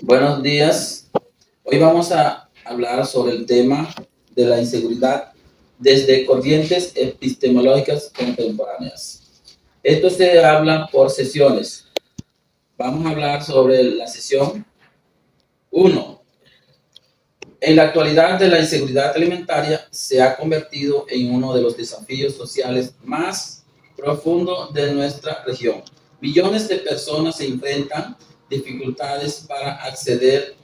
Buenos días. Hoy vamos a hablar sobre el tema de la inseguridad desde corrientes epistemológicas contemporáneas. Esto se habla por sesiones. Vamos a hablar sobre la sesión 1. En la actualidad, de la inseguridad alimentaria se ha convertido en uno de los desafíos sociales más profundos de nuestra región. Millones de personas se enfrentan dificultades para acceder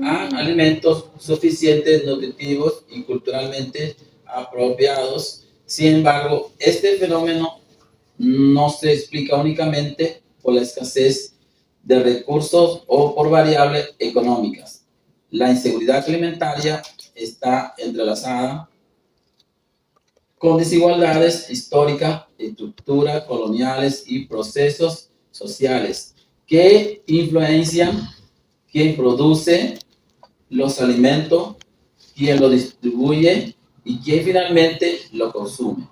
a alimentos suficientes, nutritivos y culturalmente apropiados. Sin embargo, este fenómeno no se explica únicamente por la escasez de recursos o por variables económicas. La inseguridad alimentaria está entrelazada con desigualdades históricas, estructuras coloniales y procesos sociales que influencian quien produce los alimentos, quien lo distribuye y quien finalmente lo consume.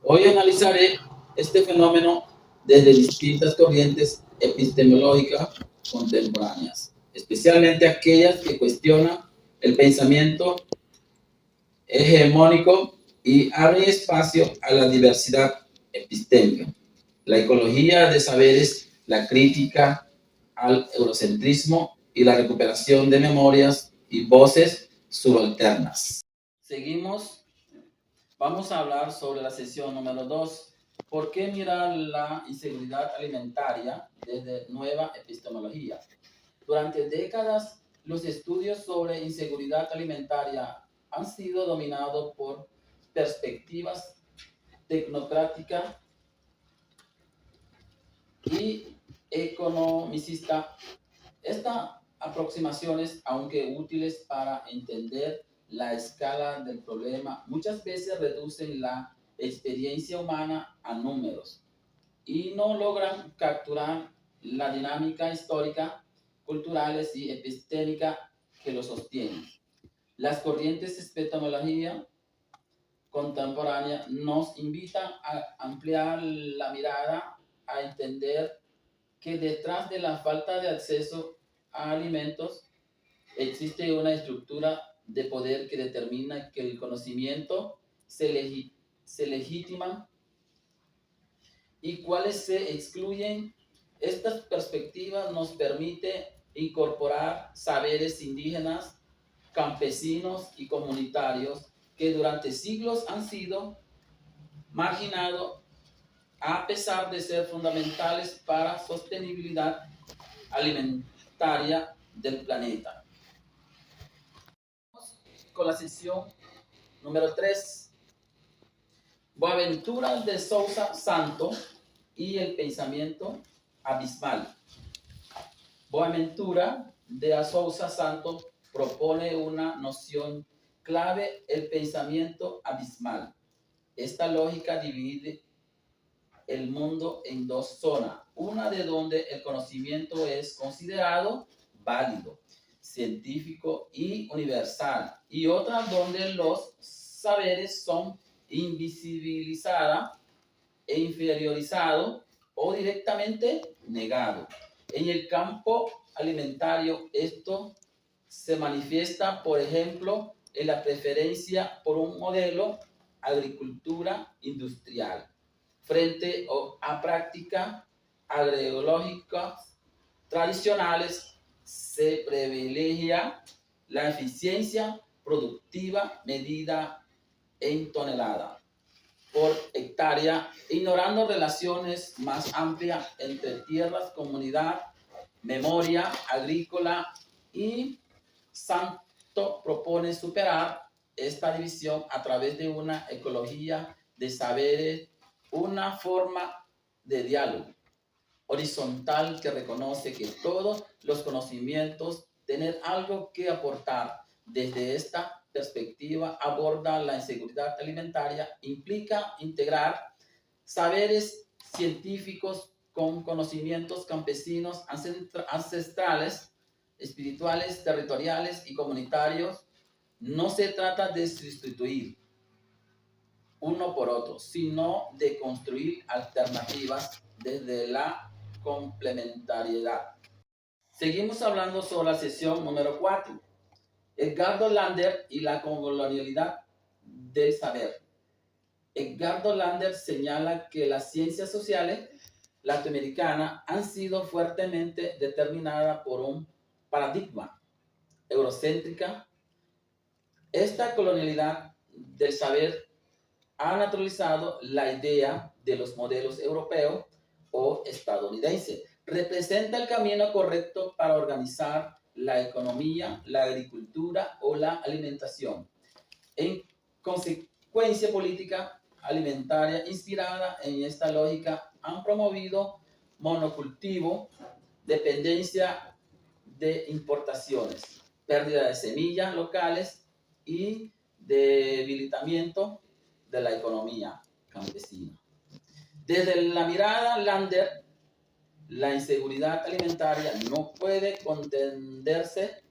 Hoy analizaré este fenómeno desde distintas corrientes epistemológicas contemporáneas, especialmente aquellas que cuestionan el pensamiento hegemónico y abren espacio a la diversidad epistémica, la ecología de saberes, la crítica al eurocentrismo y la recuperación de memorias y voces subalternas. Seguimos, vamos a hablar sobre la sesión número 2. ¿Por qué mirar la inseguridad alimentaria desde nueva epistemología? Durante décadas, los estudios sobre inseguridad alimentaria han sido dominados por perspectivas tecnocráticas y economicistas. Estas aproximaciones, aunque útiles para entender la escala del problema, muchas veces reducen la experiencia humana a números y no logran capturar la dinámica histórica, culturales y epistémica que lo sostienen. Las corrientes de epistemología contemporánea nos invitan a ampliar la mirada, a entender que detrás de la falta de acceso a alimentos existe una estructura de poder que determina que el conocimiento se legitima y cuáles se excluyen. Estas perspectivas nos permite incorporar saberes indígenas, campesinos y comunitarios que durante siglos han sido marginados a pesar de ser fundamentales para la sostenibilidad alimentaria del planeta. Con la sesión número 3, Boaventura de Sousa Santo y el pensamiento abismal. Boaventura de Sousa Santo propone una noción clave, el pensamiento abismal. Esta lógica divide el mundo en dos zonas, una de donde el conocimiento es considerado válido, científico y universal, y otra donde los saberes son invisibilizados e inferiorizados o directamente negados. En el campo alimentario, esto se manifiesta, por ejemplo, en la preferencia por un modelo agricultura industrial frente a prácticas agroecológicas tradicionales. Se privilegia la eficiencia productiva medida en tonelada por hectárea, ignorando relaciones más amplias entre tierras, comunidad, memoria agrícola, y Santo propone superar esta división a través de una ecología de saberes, una forma de diálogo horizontal que reconoce que todos los conocimientos tienen algo que aportar. Desde esta perspectiva aborda la inseguridad alimentaria, implica integrar saberes científicos con conocimientos campesinos, ancestrales, espirituales, territoriales y comunitarios. No se trata de sustituir uno por otro, sino de construir alternativas desde la complementariedad. Seguimos hablando sobre la sesión número 4. Edgardo Lander y la colonialidad del saber. Edgardo Lander señala que las ciencias sociales latinoamericanas han sido fuertemente determinadas por un paradigma eurocéntrica. Esta colonialidad del saber ha naturalizado la idea de los modelos europeos o estadounidenses. Representa el camino correcto para organizar la economía, la agricultura o la alimentación. En consecuencia política alimentaria inspirada en esta lógica han promovido monocultivo, dependencia de importaciones, pérdida de semillas locales y debilitamiento de la economía campesina. Desde la mirada Lander, la inseguridad alimentaria no puede contenderse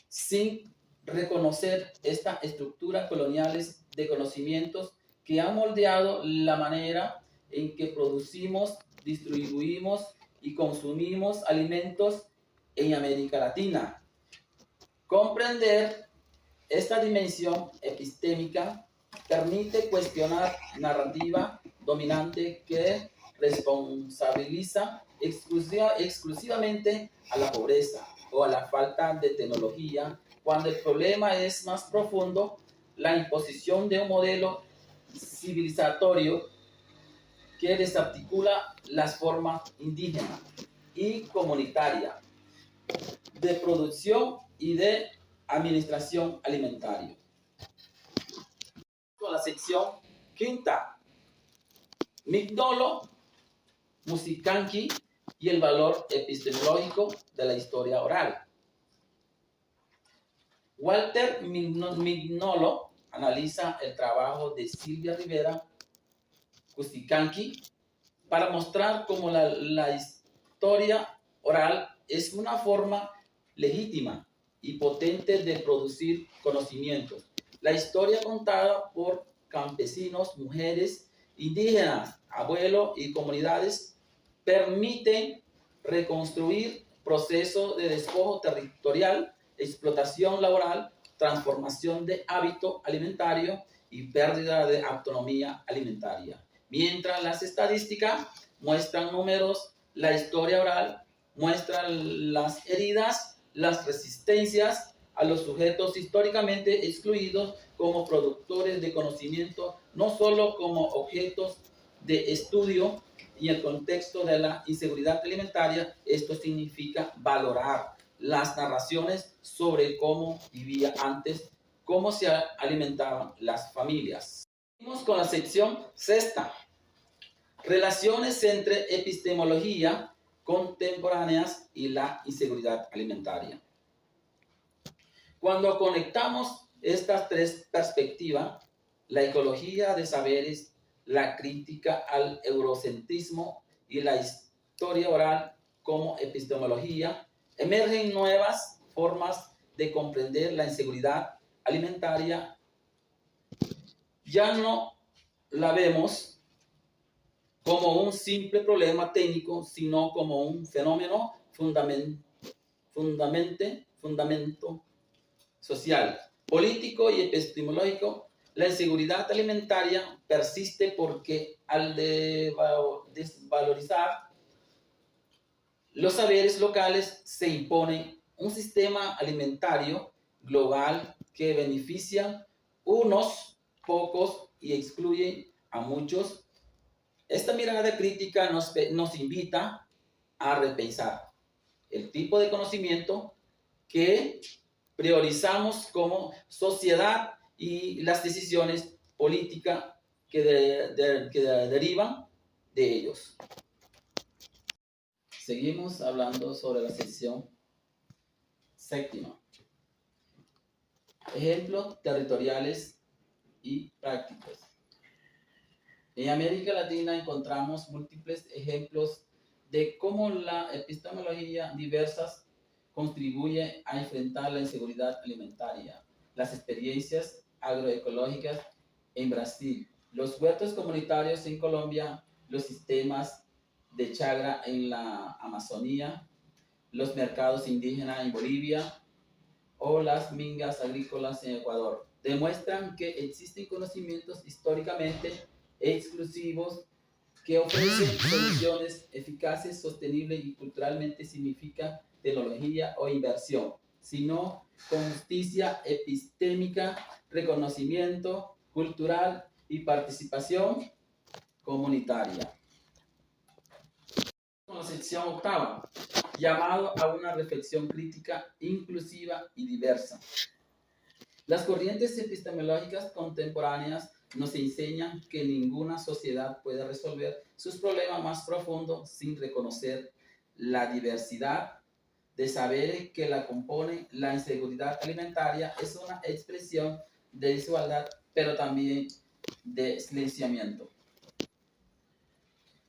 sin reconocer estas estructuras coloniales de conocimientos que han moldeado la manera en que producimos, distribuimos y consumimos alimentos en América Latina. Comprender esta dimensión epistémica permite cuestionar narrativa dominante que responsabiliza exclusivamente a la pobreza o a la falta de tecnología, cuando el problema es más profundo, la imposición de un modelo civilizatorio que desarticula las formas indígenas y comunitarias de producción y de administración alimentaria. Con la sección quinta, Mignolo, Musicanqui y el valor epistemológico de la historia oral. Walter Mignolo analiza el trabajo de Silvia Rivera Musicanqui para mostrar cómo la historia oral es una forma legítima y potente de producir conocimientos. La historia contada por campesinos, mujeres, indígenas, abuelos y comunidades permite reconstruir procesos de despojo territorial, explotación laboral, transformación de hábito alimentario y pérdida de autonomía alimentaria. Mientras las estadísticas muestran números, la historia oral muestra las heridas, las resistencias a los sujetos históricamente excluidos como productores de conocimiento, no solo como objetos de estudio. Y en el contexto de la inseguridad alimentaria, esto significa valorar las narraciones sobre cómo vivía antes, cómo se alimentaban las familias. Seguimos con la sección sexta. Relaciones entre epistemología contemporáneas y la inseguridad alimentaria. Cuando conectamos estas tres perspectivas, la ecología de saberes, la crítica al eurocentrismo y la historia oral como epistemología, emergen nuevas formas de comprender la inseguridad alimentaria. Ya no la vemos como un simple problema técnico, sino como un fenómeno fundamento social, político y epistemológico. La inseguridad alimentaria persiste porque al desvalorizar los saberes locales se impone un sistema alimentario global que beneficia unos pocos y excluye a muchos. Esta mirada crítica nos invita a repensar el tipo de conocimiento que priorizamos como sociedad y las decisiones políticas que derivan de ellos. Seguimos hablando sobre la sección séptima. Ejemplos territoriales y prácticos. En América Latina encontramos múltiples ejemplos de cómo la epistemología diversas contribuye a enfrentar la inseguridad alimentaria. Las experiencias agroecológicas en Brasil, los huertos comunitarios en Colombia, los sistemas de chagra en la Amazonía, los mercados indígenas en Bolivia o las mingas agrícolas en Ecuador. Demuestran que existen conocimientos históricamente exclusivos que ofrecen soluciones eficaces, sostenibles y culturalmente significa tecnología o inversión, sino con justicia epistémica, reconocimiento cultural y participación comunitaria. Con la sección octava, llamado a una reflexión crítica, inclusiva y diversa. Las corrientes epistemológicas contemporáneas nos enseñan que ninguna sociedad puede resolver sus problemas más profundos sin reconocer la diversidad de saberes que la componen. La inseguridad alimentaria es una expresión de desigualdad, pero también de silenciamiento.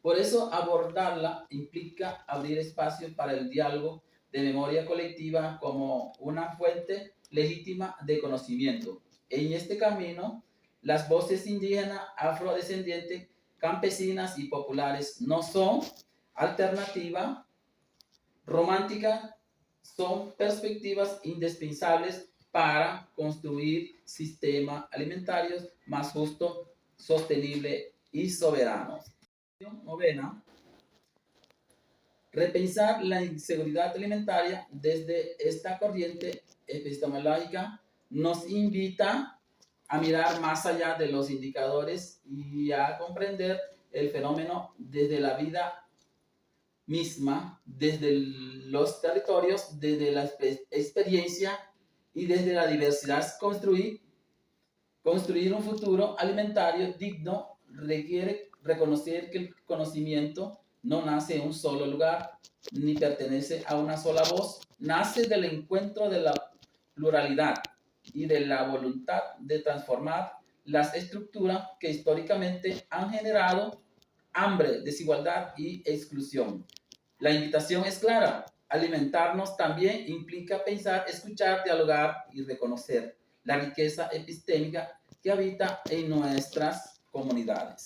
Por eso abordarla implica abrir espacio para el diálogo de memoria colectiva como una fuente legítima de conocimiento. En este camino, las voces indígenas, afrodescendientes, campesinas y populares no son alternativa romántica, son perspectivas indispensables para construir sistemas alimentarios más justos, sostenibles y soberanos. Novena, repensar la inseguridad alimentaria desde esta corriente epistemológica nos invita a mirar más allá de los indicadores y a comprender el fenómeno desde la vida misma, desde los territorios, desde la experiencia y desde la diversidad. Construir un futuro alimentario digno requiere reconocer que el conocimiento no nace en un solo lugar, ni pertenece a una sola voz, nace del encuentro de la pluralidad y de la voluntad de transformar las estructuras que históricamente han generado hambre, desigualdad y exclusión. La invitación es clara. Alimentarnos también implica pensar, escuchar, dialogar y reconocer la riqueza epistémica que habita en nuestras comunidades.